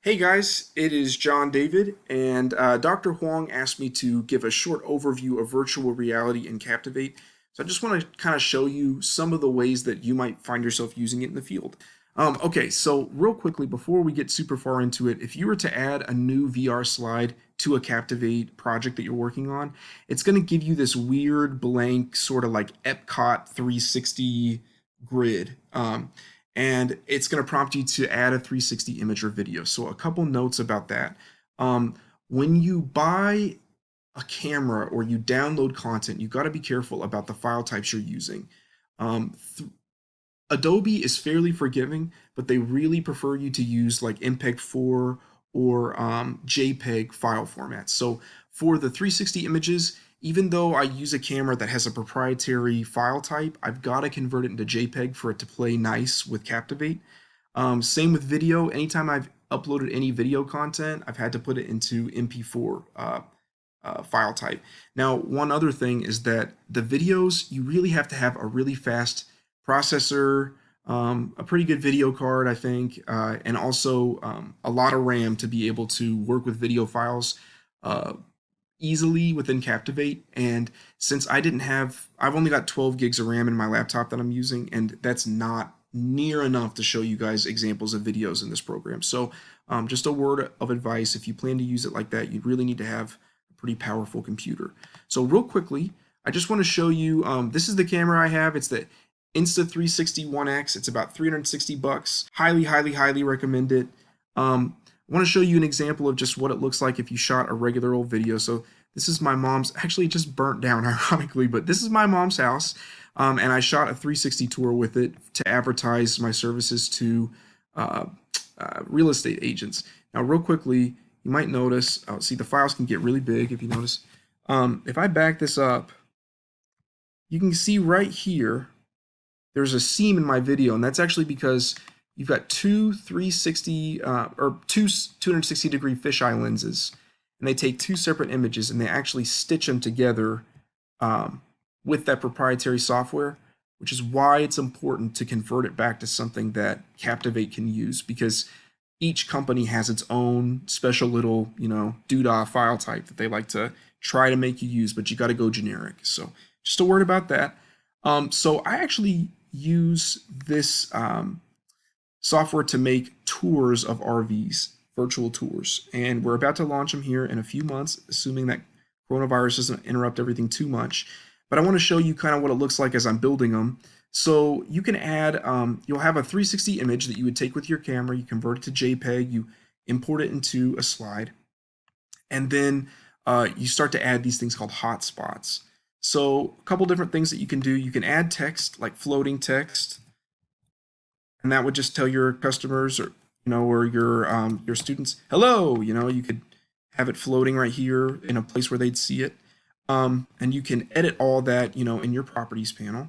Hey guys, it is John David, and Dr. Huang asked me to give a short overview of virtual reality in Captivate. So I just want to kind of show you some of the ways that you might find yourself using it in the field. Okay, so real quickly, before we get super far into it, if you were to add a new VR slide to a Captivate project that you're working on, it's going to give you this weird blank sort of like Epcot 360 grid. And it's going to prompt you to add a 360 image or video. So a couple notes about that. When you buy a camera or you download content, you got to be careful about the file types you're using. Adobe is fairly forgiving, but they really prefer you to use like MPEG-4 or JPEG file formats. So for the 360 images, even though I use a camera that has a proprietary file type, I've got to convert it into JPEG for it to play nice with Captivate. Same with video. Anytime I've uploaded any video content, I've had to put it into MP4 file type. Now, one other thing is that the videos, you really have to have a really fast processor, a pretty good video card, I think, and also a lot of RAM to be able to work with video files easily within Captivate. And since I've only got 12 gigs of RAM in my laptop that I'm using, and that's not near enough to show you guys examples of videos in this program. So just a word of advice, if you plan to use it like that, you really need to have a pretty powerful computer. So real quickly, I just want to show you, this is the camera I have. It's the Insta360 1X. It's about 360 bucks. Highly, highly, highly recommend it. I want to show you an example of just what it looks like if you shot a regular old video. So this is my mom's, actually it just burnt down ironically, but this is my mom's house. And I shot a 360 tour with it to advertise my services to real estate agents. Now, real quickly, you might notice, see the files can get really big if you notice. If I back this up, you can see right here, there's a seam in my video, and that's actually because you've got two 360 or two 260 degree fisheye lenses, and they take two separate images and they actually stitch them together with that proprietary software, which is why it's important to convert it back to something that Captivate can use, because each company has its own special little, doodah file type that they like to try to make you use, but you got to go generic. So just a word about that. So I actually use this software to make tours of RVs, virtual tours, and we're about to launch them here in a few months, assuming that coronavirus doesn't interrupt everything too much. But I want to show you kind of what it looks like as I'm building them. So you can add, you'll have a 360 image that you would take with your camera, you convert it to JPEG, you import it into a slide, and then you start to add these things called hotspots. So a couple different things that you can do. You can add text, like floating text, and that would just tell your customers or or your students, hello. You could have it floating right here in a place where they'd see it, and you can edit all that in your properties panel.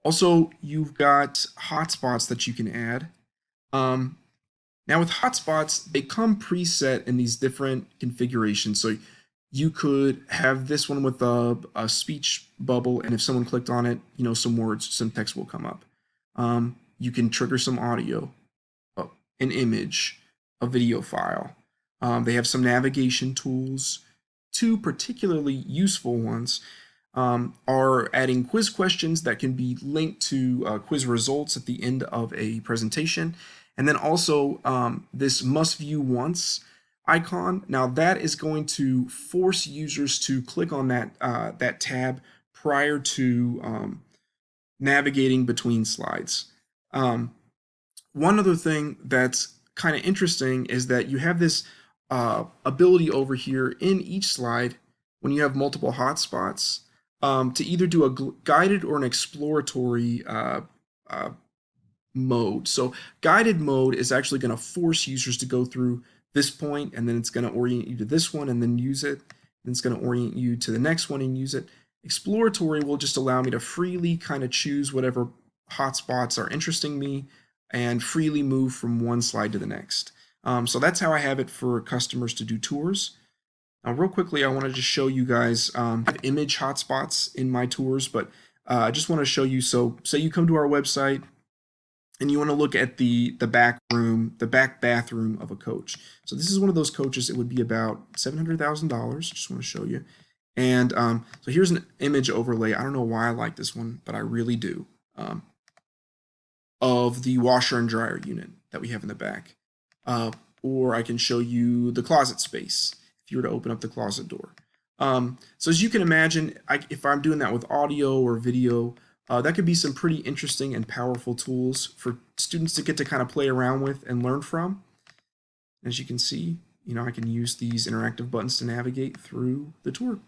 Also, you've got hotspots that you can add. Now with hotspots, they come preset in these different configurations. So you could have this one with a speech bubble, and if someone clicked on it, some words, some text will come up. You can trigger some audio, an image, a video file. They have some navigation tools. Two particularly useful ones are adding quiz questions that can be linked to quiz results at the end of a presentation. And then also this must view once icon. Now that is going to force users to click on that tab prior to navigating between slides. One other thing that's kind of interesting is that you have this ability over here in each slide when you have multiple hotspots to either do a guided or an exploratory mode. So guided mode is actually going to force users to go through this point, and then it's going to orient you to this one and then use it. Then it's going to orient you to the next one and use it. Exploratory will just allow me to freely kind of choose whatever hotspots are interesting me and freely move from one slide to the next. So that's how I have it for customers to do tours. Now, real quickly, I want to just show you guys, I have image hotspots in my tours, but I just want to show you, so say you come to our website, and you want to look at the back room, the back bathroom of a coach. So this is one of those coaches. It would be about $700,000. Just want to show you. And so here's an image overlay. I don't know why I like this one, but I really do. Of the washer and dryer unit that we have in the back. Or I can show you the closet space if you were to open up the closet door. So as you can imagine, if I'm doing that with audio or video, that could be some pretty interesting and powerful tools for students to get to kind of play around with and learn from. As you can see, I can use these interactive buttons to navigate through the tour.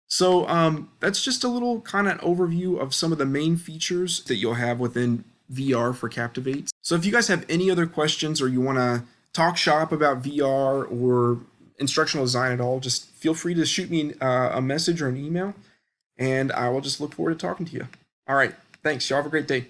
So that's just a little kind of overview of some of the main features that you'll have within VR for Captivate. So if you guys have any other questions or you want to talk shop about VR or instructional design at all, just feel free to shoot me a message or an email, and I will just look forward to talking to you. All right, thanks. Y'all have a great day.